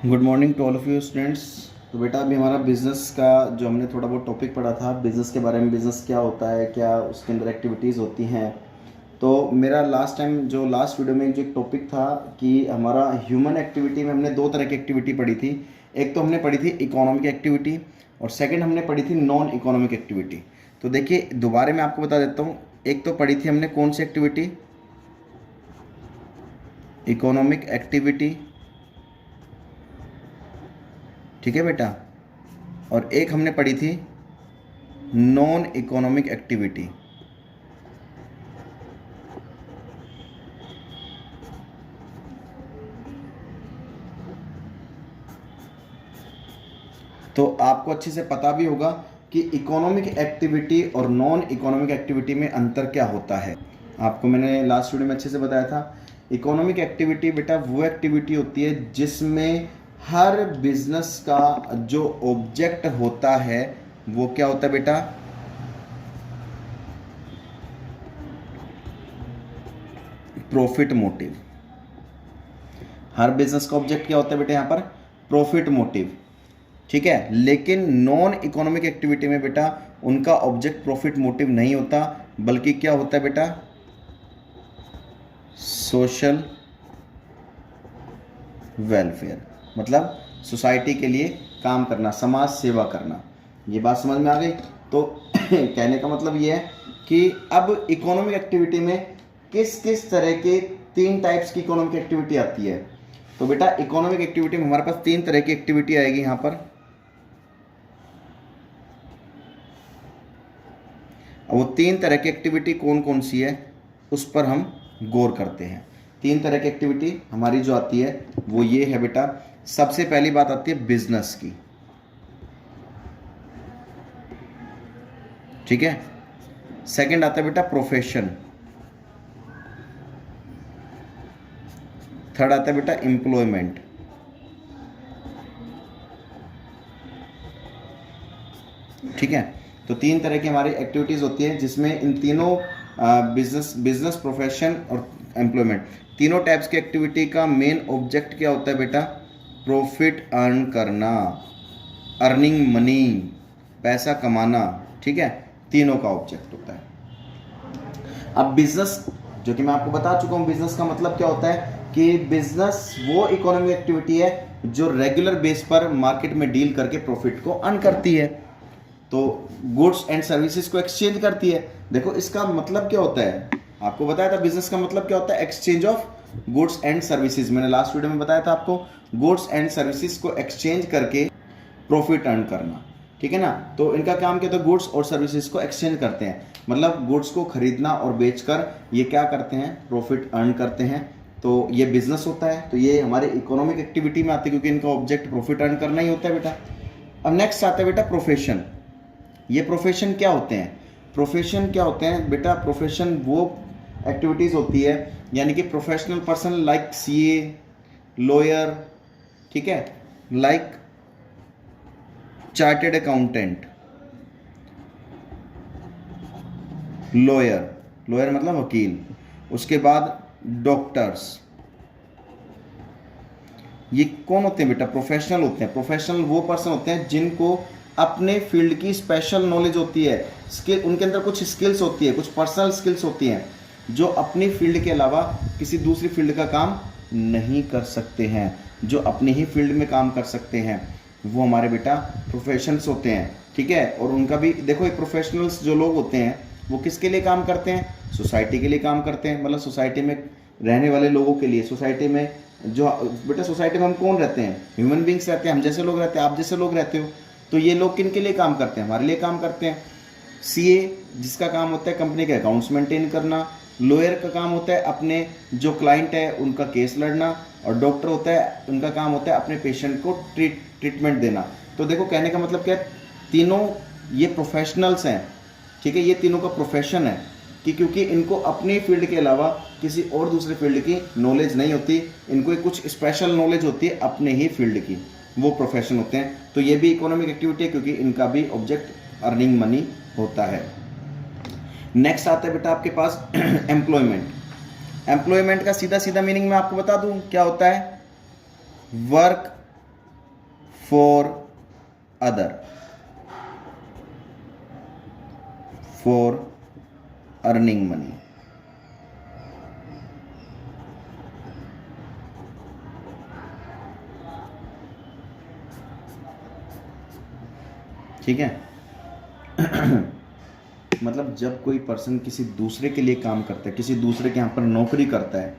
Good morning to all of you students. तो बेटा अभी हमारा बिज़नेस का जो हमने थोड़ा बहुत टॉपिक पढ़ा था बिज़नेस के बारे में, बिज़नेस क्या होता है, क्या उसके अंदर एक्टिविटीज़ होती हैं। तो मेरा लास्ट टाइम जो लास्ट वीडियो में जो एक टॉपिक था कि हमारा ह्यूमन एक्टिविटी में हमने दो तरह की एक्टिविटी पढ़ी थी। एक तो हमने पढ़ी थी इकोनॉमिक एक्टिविटी और सेकेंड हमने पढ़ी थी नॉन इकोनॉमिक एक्टिविटी। तो देखिए दोबारा मैं आपको बता देता हूँ। एक तो पढ़ी थी हमने कौन सी एक्टिविटी, इकोनॉमिक एक्टिविटी, ठीक है बेटा। और एक हमने पढ़ी थी नॉन इकोनॉमिक एक्टिविटी। तो आपको अच्छे से पता भी होगा कि इकोनॉमिक एक्टिविटी और नॉन इकोनॉमिक एक्टिविटी में अंतर क्या होता है। आपको मैंने लास्ट वीडियो में अच्छे से बताया था। इकोनॉमिक एक्टिविटी बेटा वो एक्टिविटी होती है जिसमें हर बिजनेस का जो ऑब्जेक्ट होता है वो क्या होता है बेटा, प्रॉफिट मोटिव। हर बिजनेस का ऑब्जेक्ट क्या होता है बेटा यहाँ पर, प्रॉफिट मोटिव, ठीक है। लेकिन नॉन इकोनॉमिक एक्टिविटी में बेटा उनका ऑब्जेक्ट प्रॉफिट मोटिव नहीं होता, बल्कि क्या होता है बेटा, सोशल वेलफेयर, मतलब सोसाइटी के लिए काम करना, समाज सेवा करना। ये बात समझ में आ गई। तो कहने का मतलब ये है कि अब इकोनॉमिक एक्टिविटी में किस किस तरह के तीन टाइप्स की इकोनॉमिक एक्टिविटी आती है। तो बेटा इकोनॉमिक एक्टिविटी में हमारे पास तीन तरह की एक्टिविटी आएगी यहाँ पर। अब वो तीन तरह की एक्टिविटी कौन कौन सी है उस पर हम गौर करते हैं। तीन तरह की एक्टिविटी हमारी जो आती है वो ये है बेटा। सबसे पहली बात आती है बिजनेस की, ठीक है। सेकंड आता है बेटा प्रोफेशन, थर्ड आता है बेटा एम्प्लॉयमेंट, ठीक है। तो तीन तरह की हमारी एक्टिविटीज़ होती है जिसमें इन तीनों बिजनेस प्रोफेशन और एम्प्लॉयमेंट, तीनों टाइप्स की एक्टिविटी का मेन ऑब्जेक्ट क्या होता है बेटा, प्रॉफिट अर्न करना, अर्निंग मनी, पैसा कमाना, ठीक है। तीनों का ऑब्जेक्ट होता है। अब बिजनेस, जो कि मैं आपको बता चुका हूँ बिजनेस का मतलब क्या होता है कि बिजनेस वो इकोनॉमिक एक्टिविटी है जो रेगुलर बेस पर मार्केट में डील करके प्रॉफिट को अर्न करती है। तो गुड्स एंड सर्विसेज को एक्सचेंज करती है। देखो इसका मतलब क्या होता है, आपको बताया था बिजनेस का मतलब क्या होता है, exchange of goods and services. मैंने लास्ट वीडियो में बताया था आपको, गुड्स एंड सर्विसेज को एक्सचेंज करके प्रॉफिट अर्न करना, ठीक है ना। तो इनका काम क्या होता है, गुड्स और सर्विसेज को एक्सचेंज करते हैं, मतलब गुड्स को खरीदना और बेचकर ये क्या करते हैं, प्रॉफिट अर्न करते हैं। तो ये बिजनेस होता है। तो ये हमारे इकोनॉमिक एक्टिविटी में आते हैं क्योंकि इनका ऑब्जेक्ट प्रॉफिट अर्न करना ही होता है बेटा। अब नेक्स्ट आता है बेटा प्रोफेशन। ये प्रोफेशन क्या होते हैं, प्रोफेशन क्या होते हैं बेटा, प्रोफेशन वो एक्टिविटीज़ होती है यानी कि professional person like CA, lawyer, ठीक है, like chartered accountant, lawyer, lawyer मतलब वकील, उसके बाद डॉक्टर्स। ये कौन होते हैं बेटा, प्रोफेशनल होते हैं। प्रोफेशनल वो पर्सन होते हैं जिनको अपने फील्ड की स्पेशल नॉलेज होती है, स्किल, उनके अंदर कुछ स्किल्स होती है, कुछ पर्सनल स्किल्स होती हैं जो अपनी फील्ड के अलावा किसी दूसरी फील्ड का काम नहीं कर सकते हैं, जो अपने ही फील्ड में काम कर सकते हैं, वो हमारे बेटा प्रोफेशनल्स होते हैं, ठीक है। और उनका भी देखो, ये प्रोफेशनल्स जो लोग होते हैं वो किसके लिए काम करते हैं, सोसाइटी के लिए काम करते हैं, मतलब सोसाइटी में रहने वाले लोगों के लिए। सोसाइटी में जो बेटा, सोसाइटी में हम कौन रहते हैं, ह्यूमन बींग्स रहते हैं, हम जैसे लोग रहते हैं, आप जैसे लोग रहते हो। तो ये लोग किन के लिए काम करते हैं, हमारे लिए काम करते हैं। सीए जिसका काम होता है कंपनी के अकाउंट्स मेंटेन करना, लॉयर का काम होता है अपने जो क्लाइंट है उनका केस लड़ना, और डॉक्टर होता है, उनका काम होता है अपने पेशेंट को ट्रीटमेंट देना। तो देखो कहने का मतलब क्या है, तीनों ये प्रोफेशनल्स हैं, ठीक है। ये तीनों का प्रोफेशन है कि क्योंकि इनको अपनी फील्ड के अलावा किसी और दूसरे फील्ड की नॉलेज नहीं होती, इनको कुछ स्पेशल नॉलेज होती है अपने ही फील्ड की, वो प्रोफेशन होते हैं। तो ये भी इकोनॉमिक एक्टिविटी है क्योंकि इनका भी ऑब्जेक्ट अर्निंग मनी होता है। नेक्स्ट आता है बेटा आपके पास एम्प्लॉयमेंट। एम्प्लॉयमेंट का सीधा सीधा मीनिंग मैं आपको बता दूं क्या होता है, वर्क फॉर अर्निंग मनी। ठीक है। मतलब जब कोई पर्सन किसी दूसरे के लिए काम करता है, किसी दूसरे के यहाँ पर नौकरी करता है,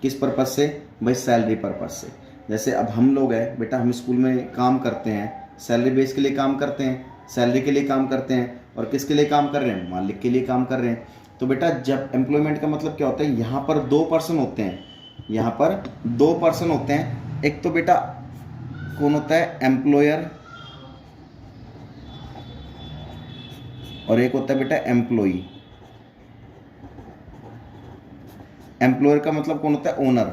किस पर्पज़ से भाई? सैलरी पर्पज़ से। जैसे अब हम लोग हैं बेटा, हम स्कूल में काम करते हैं, सैलरी बेस के लिए काम करते हैं, सैलरी के लिए काम करते हैं, और किसके लिए काम कर रहे हैं? मालिक के लिए काम कर रहे हैं। तो बेटा जब एम्प्लॉयमेंट का मतलब क्या होता है? यहाँ पर दो पर्सन होते हैं, यहाँ पर दो पर्सन होते हैं। एक तो बेटा कौन होता है? एम्प्लॉयर, और एक होता है बेटा एम्प्लॉई। एम्प्लॉयर का मतलब कौन होता है? ओनर,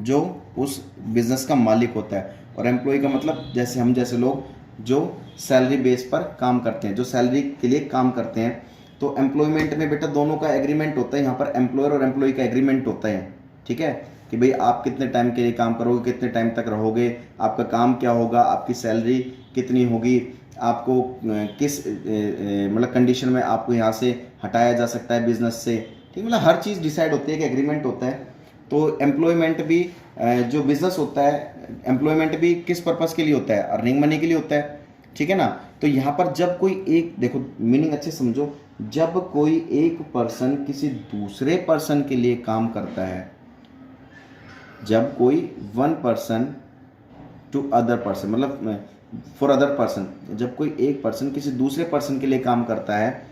जो उस बिजनेस का मालिक होता है। और एम्प्लॉय का मतलब जैसे हम जैसे लोग जो सैलरी बेस पर काम करते हैं, जो सैलरी के लिए काम करते हैं। तो एम्प्लॉयमेंट में बेटा दोनों का एग्रीमेंट होता है, यहाँ पर एम्प्लॉयर और एम्प्लॉय का एग्रीमेंट होता है। ठीक है, कि भाई आप कितने टाइम के लिए काम करोगे, कितने टाइम तक रहोगे, आपका काम क्या होगा, आपकी सैलरी कितनी होगी, आपको किस मतलब कंडीशन में आपको यहाँ से हटाया जा सकता है बिजनेस से। ठीक, मतलब हर चीज़ डिसाइड होती है, कि एग्रीमेंट होता है। तो एम्प्लॉयमेंट भी जो बिजनेस होता है, एम्प्लॉयमेंट भी किस पर्पज़ के लिए होता है? अर्निंग मनी के लिए होता है। ठीक है ना। तो यहाँ पर जब कोई एक, देखो मीनिंग अच्छे समझो, जब कोई एक पर्सन किसी दूसरे पर्सन के लिए काम करता है, जब कोई one person to other person, मतलब फॉर अदर पर्सन, जब कोई एक पर्सन किसी दूसरे पर्सन के लिए काम करता है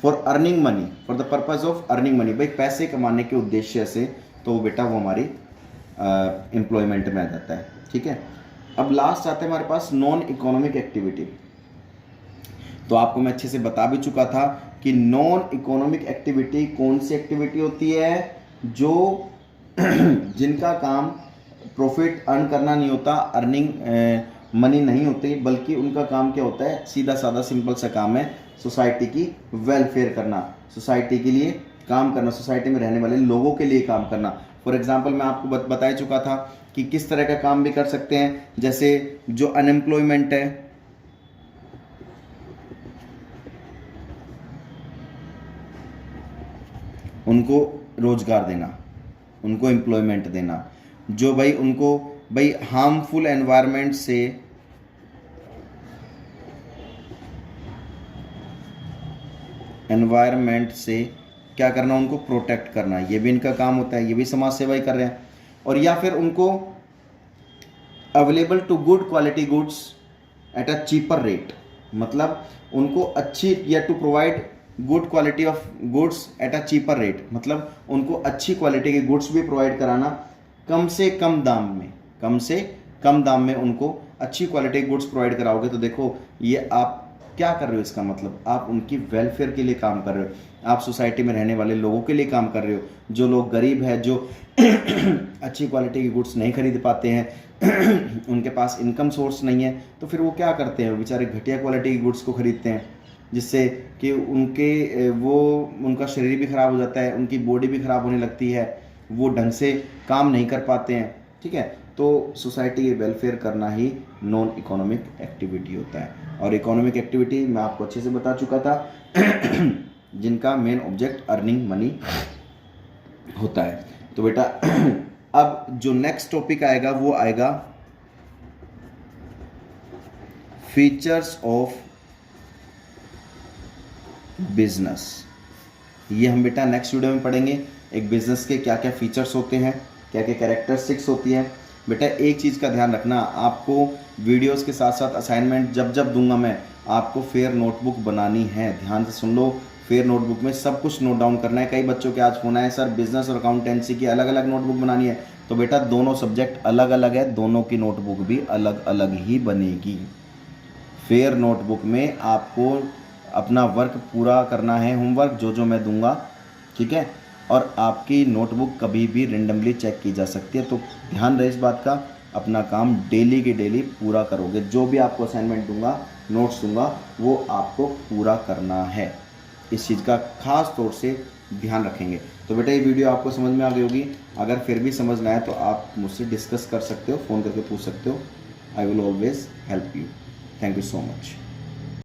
for earning money, for the purpose of earning money, भाई पैसे कमाने के उद्देश्य से, तो बेटा वो हमारी एम्प्लॉयमेंट में आ जाता है। ठीक है। अब लास्ट आते हैं हमारे पास नॉन इकोनॉमिक एक्टिविटी। तो आपको मैं अच्छे से बता भी चुका था कि नॉन इकोनॉमिक एक्टिविटी कौन सी एक्टिविटी होती है? जो जिनका काम प्रॉफिट अर्न करना नहीं होता, अर्निंग मनी नहीं होती, बल्कि उनका काम क्या होता है? सीधा साधा सिंपल सा काम है, सोसाइटी की वेलफेयर करना, सोसाइटी के लिए काम करना, सोसाइटी में रहने वाले लोगों के लिए काम करना। फॉर एग्जांपल मैं आपको बता चुका था कि किस तरह का काम भी कर सकते हैं। जैसे जो अनएम्प्लॉयमेंट है, उनको रोजगार देना, उनको एम्प्लॉयमेंट देना। जो भाई उनको भाई हार्मफुल एनवायरनमेंट से क्या करना? उनको प्रोटेक्ट करना, ये भी इनका काम होता है, ये भी समाज सेवा ही कर रहे हैं। और या फिर उनको available to good quality goods at a cheaper rate, मतलब उनको अच्छी, या to provide good quality of goods at a cheaper rate, मतलब उनको अच्छी क्वालिटी के गुड्स भी प्रोवाइड कराना कम से कम दाम में, कम से कम दाम में उनको अच्छी क्वालिटी के गुड्स प्रोवाइड कराओगे। तो देखो ये आप क्या कर रहे हो? इसका मतलब आप उनकी वेलफेयर के लिए काम कर रहे हो, आप सोसाइटी में रहने वाले लोगों के लिए काम कर रहे हो। जो लोग गरीब हैं, जो अच्छी क्वालिटी की गुड्स नहीं खरीद पाते हैं, उनके पास इनकम सोर्स नहीं है, तो फिर वो क्या करते हैं? बेचारे घटिया क्वालिटी की गुड्स को खरीदते हैं, जिससे कि उनका शरीर भी ख़राब हो जाता है, उनकी बॉडी भी ख़राब होने लगती है, वो ढंग से काम नहीं कर पाते हैं। ठीक है। तो सोसाइटी के वेलफेयर करना ही नॉन इकोनॉमिक एक्टिविटी होता है। और इकोनॉमिक एक्टिविटी मैं आपको अच्छे से बता चुका था, जिनका मेन ऑब्जेक्ट अर्निंग मनी होता है। तो बेटा अब जो नेक्स्ट टॉपिक आएगा वो आएगा फीचर्स ऑफ बिजनेस। ये हम बेटा नेक्स्ट वीडियो में पढ़ेंगे, एक बिजनेस के क्या क्या फीचर्स होते हैं, क्या क्या कैरेक्टरिस्टिक्स होती हैं। बेटा एक चीज़ का ध्यान रखना, आपको वीडियोस के साथ साथ असाइनमेंट जब जब दूंगा मैं, आपको फेयर नोटबुक बनानी है। ध्यान से सुन लो, फेयर नोटबुक में सब कुछ नोट डाउन करना है। कई बच्चों के आज फोन आए, सर बिजनेस और अकाउंटेंसी की अलग अलग नोटबुक बनानी है। तो बेटा दोनों सब्जेक्ट अलग अलग है, दोनों की नोटबुक भी अलग अलग ही बनेगी। फेयर नोटबुक में आपको अपना वर्क पूरा करना है, होमवर्क जो जो मैं दूंगा, ठीक है। और आपकी नोटबुक कभी भी रेंडमली चेक की जा सकती है, तो ध्यान रहे इस बात का, अपना काम डेली के डेली पूरा करोगे। जो भी आपको असाइनमेंट दूंगा, नोट्स दूंगा, वो आपको पूरा करना है। इस चीज़ का खास तौर से ध्यान रखेंगे। तो बेटा ये वीडियो आपको समझ में आ गई होगी। अगर फिर भी समझ ना आए तो आप मुझसे डिस्कस कर सकते हो, फ़ोन करके पूछ सकते हो। I will always help you. Thank you so much.